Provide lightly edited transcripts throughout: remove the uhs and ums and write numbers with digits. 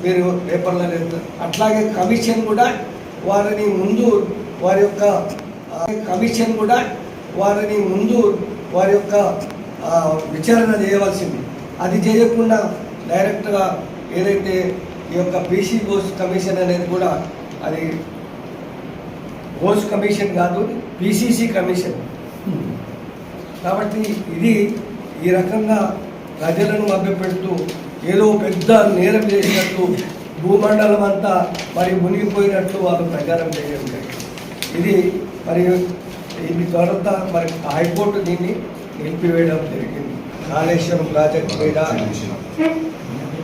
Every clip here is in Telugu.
మీరు పేపర్లో అట్లాగే కమిషన్ కూడా వారిని ముందు వారి యొక్క విచారణ చేయవలసింది. అది చేయకుండా డైరెక్ట్గా ఏదైతే ఈ యొక్క పీసీ ఘోష్ కమిషన్ అనేది కూడా అది ఘోష్ కమిషన్ కాదు, పీసీసీ కమిషన్. కాబట్టి ఇది ఈ రకంగా ప్రజలను మభ్యపెడుతూ ఏదో పెద్ద నేరం చేసినట్టు భూమండలం అంతా మరి మునిగిపోయినట్లు వాళ్ళు ప్రచారం చేయడం జరిగింది. ఇది తర్వాత మరి హైకోర్టు దీన్ని నిలిపివేయడం జరిగింది. కాళేశ్వరం ప్రాజెక్ట్ మీద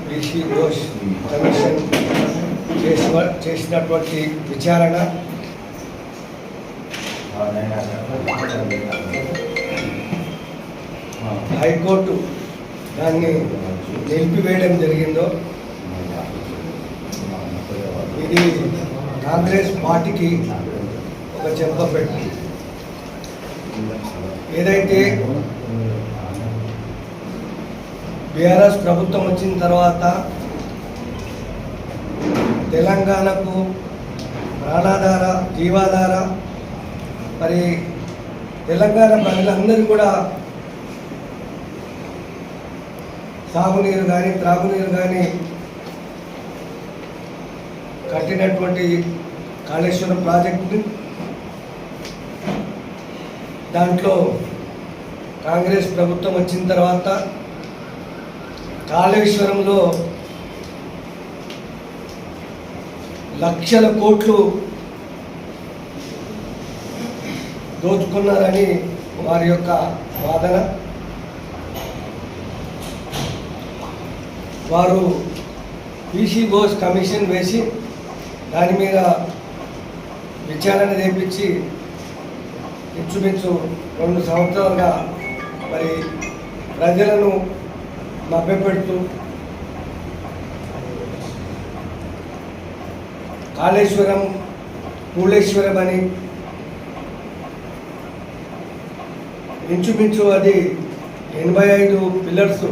పీసీ ఘోష్ కమిషన్ చేసినటువంటి విచారణ హైకోర్టు దాన్ని నిలిపివేయడం జరిగిందో ఇది కాంగ్రెస్ పార్టీకి ఒక చెంపపెట్టు. ఏదైతే బీఆర్ఎస్ ప్రభుత్వం వచ్చిన తర్వాత తెలంగాణకు ప్రాణాధార జీవాధార మరి తెలంగాణ ప్రజలందరూ కూడా సాగునీరు కానీ త్రాగునీరు కానీ కట్టినటువంటి కాళేశ్వరం ప్రాజెక్టు దాంట్లో కాంగ్రెస్ ప్రభుత్వం వచ్చిన తర్వాత కాళేశ్వరంలో లక్షల కోట్లు దోచుకున్నారని వారి యొక్క వాదన. వారు పీసీ ఘోష్ కమిషన్ వేసి దాని మీద విచారణ చేపించి ఇంచుమించు 2 సంవత్సరాలుగా మరి ప్రజలను మభ్యపెడుతూ కాళేశ్వరం పూలేశ్వరం అని ఇంచుమించు అది 85 పిల్లర్స్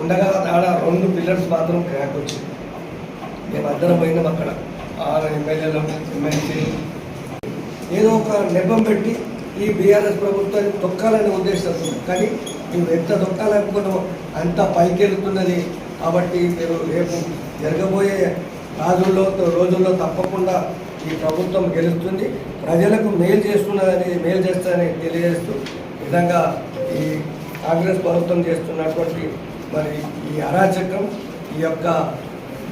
ఉండగా ఆడ 2 పిల్లర్స్ మాత్రం క్రాక్ వచ్చింది. మేమందరం పోయినాం అక్కడ 6 ఎమ్మెల్యేలు ఎమ్మెల్సీ ఏదో ఒక నెపం పెట్టి ఈ బీఆర్ఎస్ ప్రభుత్వాన్ని తొక్కాలని ఉద్దేశిస్తుంది. కానీ నువ్వు ఎంత తొక్కాలనుకున్నావు అంత పైకి వెళ్తున్నది. కాబట్టి మీరు రేపు జరగబోయే రోజుల్లో తప్పకుండా ఈ ప్రభుత్వం గెలుస్తుంది, ప్రజలకు మేలు చేస్తుందని తెలియజేస్తూ విధంగా ఈ కాంగ్రెస్ ప్రభుత్వం చేస్తున్నటువంటి మరి ఈ అరాచకం, ఈ యొక్క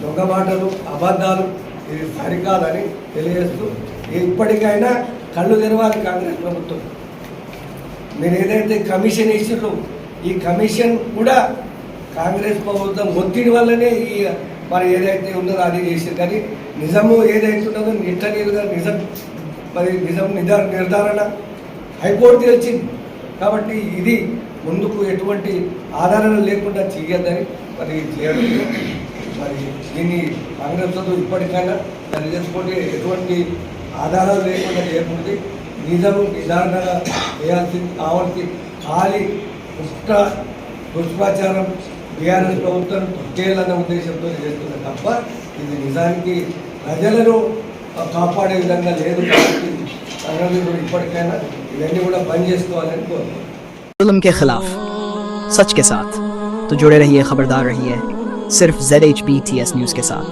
దొంగ మాటలు, అబద్ధాలు ఇది సరికాదని తెలియజేస్తూ ఇప్పటికైనా కళ్ళు తెరవాలి కాంగ్రెస్ ప్రభుత్వం. మీరు ఏదైతే కమిషన్ ఇచ్చారో ఈ కమిషన్ కూడా కాంగ్రెస్ ప్రభుత్వం ఒత్తిడి వల్లనే ఈ మరి ఏదైతే ఉన్నదో అది చేశారు. కానీ నిజము ఏదైతే ఉన్నదో నిజం నిర్ధారణ హైకోర్టు తెలిసింది. కాబట్టి ఇది ముందుకు ఎటువంటి ఆధారాలు లేకుండా చేయొద్దని మరి చేయడం. మరి దీన్ని కాంగ్రెస్ ఇప్పటికైనా తెలియజేసుకుంటే ఎటువంటి ఆధారాలు లేకుండా చేయకూడదు, నిజము నిదానంగా కావాల్సి ఖాళీ దుష్ప్రచారం బీఆర్ఎస్ ప్రభుత్వం తొక్కేయాలన్న ఉద్దేశంతో చేస్తుంది తప్ప ఇది నిజానికి ప్రజలను కాపాడే విధంగా లేదు. కాబట్టి సంఘటనలు ఇప్పటికైనా ఇవన్నీ కూడా బంద్ చేసుకోవాలని కోరుతున్నాను. जुल्म के खिलाफ सच के साथ तो जुड़े रहिए, खबरदार रहिए सिर्फ ZHBTS न्यूज़ के साथ।